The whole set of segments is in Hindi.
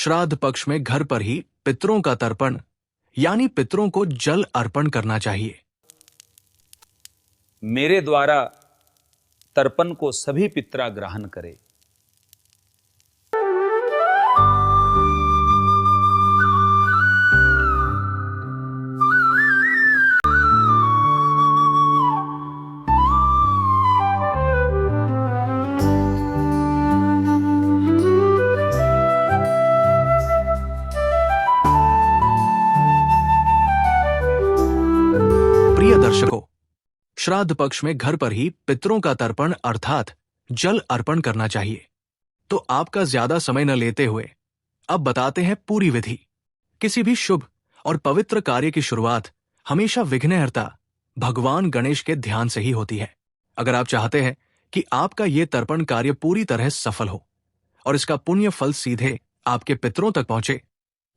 श्राद्ध पक्ष में घर पर ही पितरों का तर्पण यानी पितरों को जल अर्पण करना चाहिए। मेरे द्वारा तर्पण को सभी पितरा ग्रहण करें। प्रिय दर्शकों, श्राद्ध पक्ष में घर पर ही पितरों का तर्पण अर्थात जल अर्पण करना चाहिए। तो आपका ज्यादा समय न लेते हुए अब बताते हैं पूरी विधि। किसी भी शुभ और पवित्र कार्य की शुरुआत हमेशा विघ्नहर्ता भगवान गणेश के ध्यान से ही होती है। अगर आप चाहते हैं कि आपका ये तर्पण कार्य पूरी तरह सफल हो और इसका पुण्य फल सीधे आपके पितरों तक पहुंचे,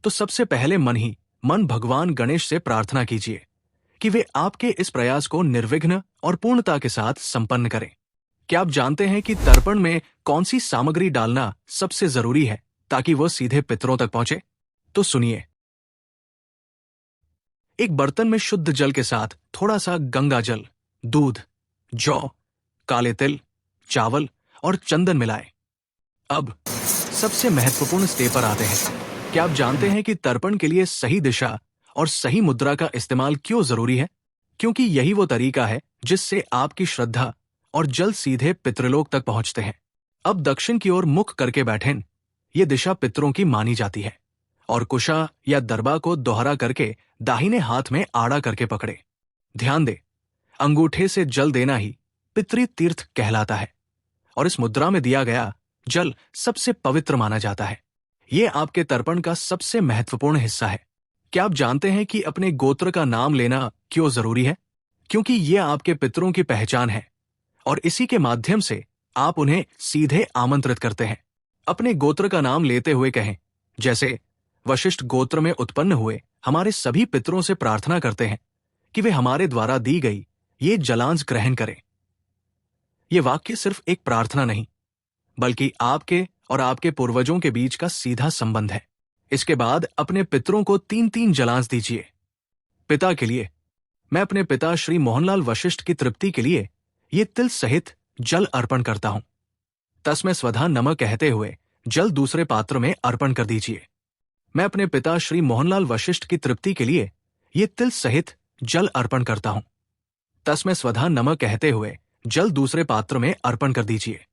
तो सबसे पहले मन ही मन भगवान गणेश से प्रार्थना कीजिए कि वे आपके इस प्रयास को निर्विघ्न और पूर्णता के साथ संपन्न करें। क्या आप जानते हैं कि तर्पण में कौन सी सामग्री डालना सबसे जरूरी है ताकि वह सीधे पितरों तक पहुंचे? तो सुनिए। एक बर्तन में शुद्ध जल के साथ थोड़ा सा गंगा जल, दूध, जौ, काले तिल, चावल और चंदन मिलाएं। अब सबसे महत्वपूर्ण स्टेप पर आते हैं। क्या आप जानते हैं कि तर्पण के लिए सही दिशा और सही मुद्रा का इस्तेमाल क्यों जरूरी है? क्योंकि यही वो तरीका है जिससे आपकी श्रद्धा और जल सीधे पितृलोक तक पहुंचते हैं। अब दक्षिण की ओर मुख करके बैठें। ये दिशा पितरों की मानी जाती है और कुशा या दरबा को दोहरा करके दाहिने हाथ में आड़ा करके पकड़े। ध्यान दे, अंगूठे से जल देना ही पितृ तीर्थ कहलाता है और इस मुद्रा में दिया गया जल सबसे पवित्र माना जाता है। ये आपके तर्पण का सबसे महत्वपूर्ण हिस्सा है। क्या आप जानते हैं कि अपने गोत्र का नाम लेना क्यों जरूरी है? क्योंकि ये आपके पितरों की पहचान है और इसी के माध्यम से आप उन्हें सीधे आमंत्रित करते हैं। अपने गोत्र का नाम लेते हुए कहें, जैसे वशिष्ठ गोत्र में उत्पन्न हुए हमारे सभी पितरों से प्रार्थना करते हैं कि वे हमारे द्वारा दी गई ये जलांश ग्रहण करें। ये वाक्य सिर्फ एक प्रार्थना नहीं, बल्कि आपके और आपके पूर्वजों के बीच का सीधा संबंध है। इसके बाद अपने पितरों को 3-3 जलांश दीजिए। पिता के लिए, मैं अपने पिता श्री मोहनलाल वशिष्ठ की तृप्ति के लिए ये तिल सहित जल अर्पण करता हूं। तस्मै स्वधा नमः कहते हुए जल दूसरे पात्र में अर्पण कर दीजिए। मैं अपने पिता श्री मोहनलाल वशिष्ठ की तृप्ति के लिए ये तिल सहित जल अर्पण करता हूं। तस्मै स्वधा नमः कहते हुए जल दूसरे पात्र में अर्पण कर दीजिए।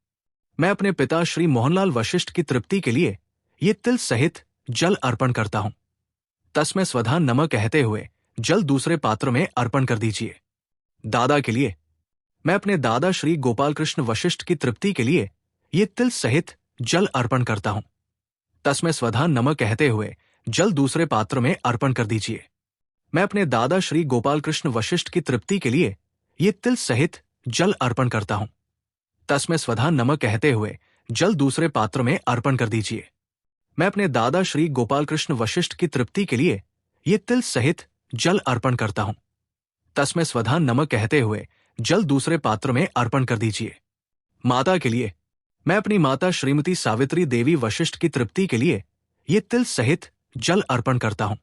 मैं अपने पिता श्री मोहनलाल वशिष्ठ की तृप्ति के लिए ये तिल सहित जल अर्पण करता हूं। तस्मै स्वधा नमः कहते हुए जल दूसरे पात्र में अर्पण कर दीजिए। दादा के लिए, मैं अपने दादा श्री गोपाल कृष्ण वशिष्ठ की तृप्ति के लिए ये तिल सहित जल अर्पण करता हूं। तस्मै स्वधा नमः कहते हुए जल दूसरे पात्र में अर्पण कर दीजिए। मैं अपने दादा श्री गोपाल कृष्ण वशिष्ठ की तृप्ति के लिए ये तिल सहित जल अर्पण करता हूं। तस्मै स्वधा नमः कहते हुए जल दूसरे पात्र में अर्पण कर दीजिए। मैं अपने दादा श्री गोपाल कृष्ण वशिष्ठ की तृप्ति के लिए ये तिल सहित जल अर्पण करता हूं। तस्मै स्वधा नमः कहते हुए जल दूसरे पात्र में अर्पण कर दीजिए। माता के लिए, मैं अपनी माता श्रीमती सावित्री देवी वशिष्ठ की तृप्ति के लिए ये तिल सहित जल अर्पण करता हूं।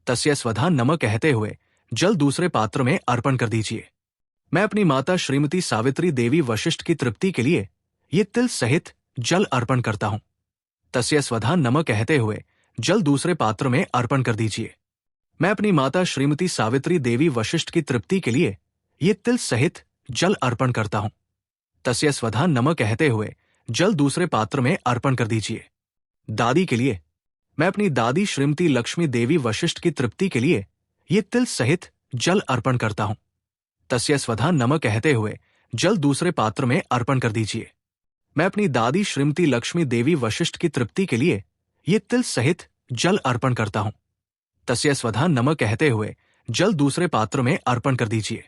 तस्यै स्वधा नमः कहते हुए जल दूसरे पात्र में अर्पण कर दीजिए। मैं अपनी माता श्रीमती सावित्री देवी वशिष्ठ की तृप्ति के लिए ये तिल सहित जल अर्पण करता हूं। तस्यै स्वधा नमः कहते हुए जल दूसरे पात्र में अर्पण कर दीजिए। मैं अपनी माता श्रीमती सावित्री देवी वशिष्ठ की तृप्ति के लिए ये तिल सहित जल अर्पण करता हूं। तस्यै स्वधा नमः कहते हुए जल दूसरे पात्र में अर्पण कर दीजिए। दादी के लिए, मैं अपनी दादी श्रीमती लक्ष्मी देवी वशिष्ठ की तृप्ति के लिए ये तिल सहित जल अर्पण करता हूं। तस्यै स्वधा नमः कहते हुए जल दूसरे पात्र में अर्पण कर दीजिए। मैं अपनी दादी श्रीमती लक्ष्मी देवी वशिष्ठ की तृप्ति के लिए ये तिल सहित जल अर्पण करता हूं। तस्यै स्वधा नमः कहते हुए जल दूसरे पात्र में अर्पण कर दीजिए।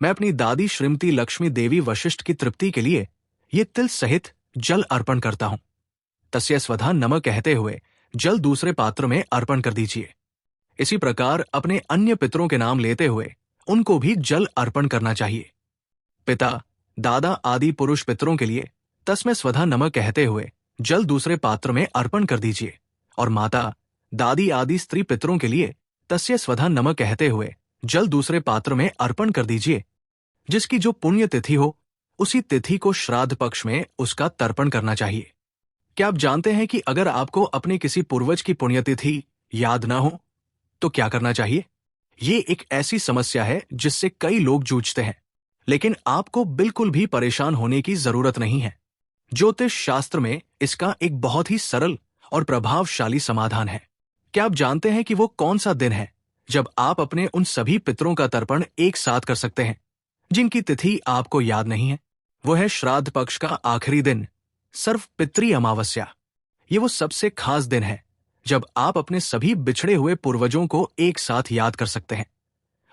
मैं अपनी दादी श्रीमती लक्ष्मी देवी वशिष्ठ की तृप्ति के लिए ये तिल सहित जल अर्पण करता हूं। तस्यै स्वधा नमः कहते हुए जल दूसरे पात्र में अर्पण कर दीजिए। इसी प्रकार अपने अन्य पितरों के नाम लेते हुए उनको भी जल अर्पण करना चाहिए। पिता, दादा आदि पुरुष पितरों के लिए तस्मै स्वधा नमः कहते हुए जल दूसरे पात्र में अर्पण कर दीजिए और माता, दादी आदि स्त्री पितरों के लिए तस्य स्वधा नमः कहते हुए जल दूसरे पात्र में अर्पण कर दीजिए। जिसकी जो पुण्य तिथि हो, उसी तिथि को श्राद्ध पक्ष में उसका तर्पण करना चाहिए। क्या आप जानते हैं कि अगर आपको अपने किसी पूर्वज की पुण्यतिथि याद ना हो तो क्या करना चाहिए? ये एक ऐसी समस्या है जिससे कई लोग जूझते हैं, लेकिन आपको बिल्कुल भी परेशान होने की जरूरत नहीं है। ज्योतिष शास्त्र में इसका एक बहुत ही सरल और प्रभावशाली समाधान है। क्या आप जानते हैं कि वो कौन सा दिन है जब आप अपने उन सभी पितरों का तर्पण एक साथ कर सकते हैं जिनकी तिथि आपको याद नहीं है? वो है श्राद्ध पक्ष का आखिरी दिन, सर्व पितृ अमावस्या। ये वो सबसे खास दिन है जब आप अपने सभी बिछड़े हुए पूर्वजों को एक साथ याद कर सकते हैं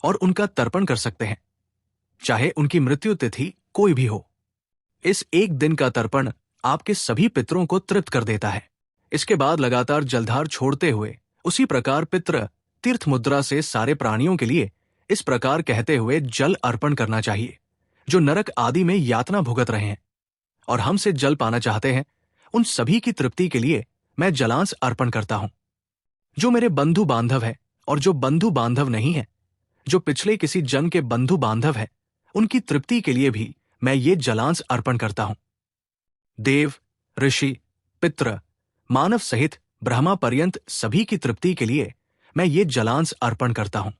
और उनका तर्पण कर सकते हैं, चाहे उनकी मृत्यु तिथि कोई भी हो। इस एक दिन का तर्पण आपके सभी पितरों को तृप्त कर देता है। इसके बाद लगातार जलधार छोड़ते हुए उसी प्रकार पितृ तीर्थ मुद्रा से सारे प्राणियों के लिए इस प्रकार कहते हुए जल अर्पण करना चाहिए, जो नरक आदि में यातना भुगत रहे हैं और हमसे जल पाना चाहते हैं। उन सभी की तृप्ति के लिए मैं जलांश अर्पण करता हूं। जो मेरे बंधु बांधव है और जो बंधु बांधव नहीं है, जो पिछले किसी जन्म के बंधु बांधव है, उनकी तृप्ति के लिए भी मैं ये जलांश अर्पण करता हूं। देव, ऋषि, पितृ, मानव सहित ब्रह्मा पर्यंत सभी की तृप्ति के लिए मैं ये जलांश अर्पण करता हूं।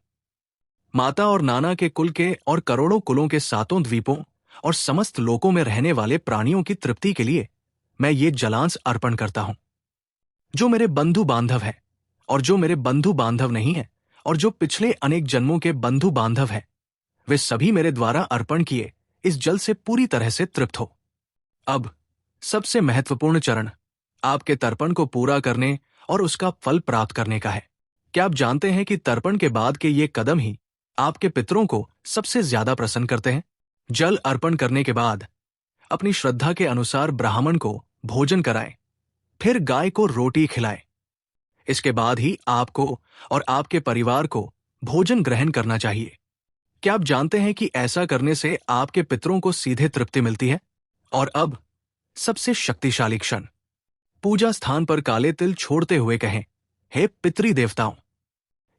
माता और नाना के कुल के और करोड़ों कुलों के सातों द्वीपों और समस्त लोकों में रहने वाले प्राणियों की तृप्ति के लिए मैं ये जलांश अर्पण करता हूं। जो मेरे बंधु बांधव है और जो मेरे बंधु बांधव नहीं है और जो पिछले अनेक जन्मों के बंधु बांधव है, वे सभी मेरे द्वारा अर्पण किए इस जल से पूरी तरह से तृप्त हो। अब सबसे महत्वपूर्ण चरण आपके तर्पण को पूरा करने और उसका फल प्राप्त करने का है। क्या आप जानते हैं कि तर्पण के बाद के ये कदम ही आपके पितरों को सबसे ज्यादा प्रसन्न करते हैं? जल अर्पण करने के बाद अपनी श्रद्धा के अनुसार ब्राह्मण को भोजन कराएं, फिर गाय को रोटी खिलाएं। इसके बाद ही आपको और आपके परिवार को भोजन ग्रहण करना चाहिए। क्या आप जानते हैं कि ऐसा करने से आपके पितरों को सीधे तृप्ति मिलती है? और अब सबसे शक्तिशाली क्षण, पूजा स्थान पर काले तिल छोड़ते हुए कहें, हे पितृ देवताओं,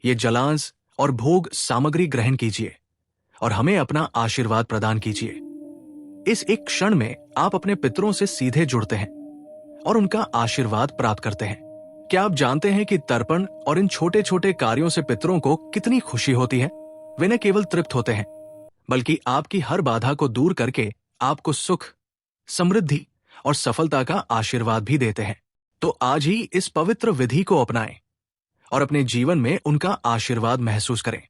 ये जलांश और भोग सामग्री ग्रहण कीजिए और हमें अपना आशीर्वाद प्रदान कीजिए। इस एक क्षण में आप अपने पितरों से सीधे जुड़ते हैं और उनका आशीर्वाद प्राप्त करते हैं। क्या आप जानते हैं कि तर्पण और इन छोटे छोटे कार्यों से पितरों को कितनी खुशी होती है? वे न केवल तृप्त होते हैं, बल्कि आपकी हर बाधा को दूर करके आपको सुख, समृद्धि और सफलता का आशीर्वाद भी देते हैं। तो आज ही इस पवित्र विधि को अपनाएं और अपने जीवन में उनका आशीर्वाद महसूस करें।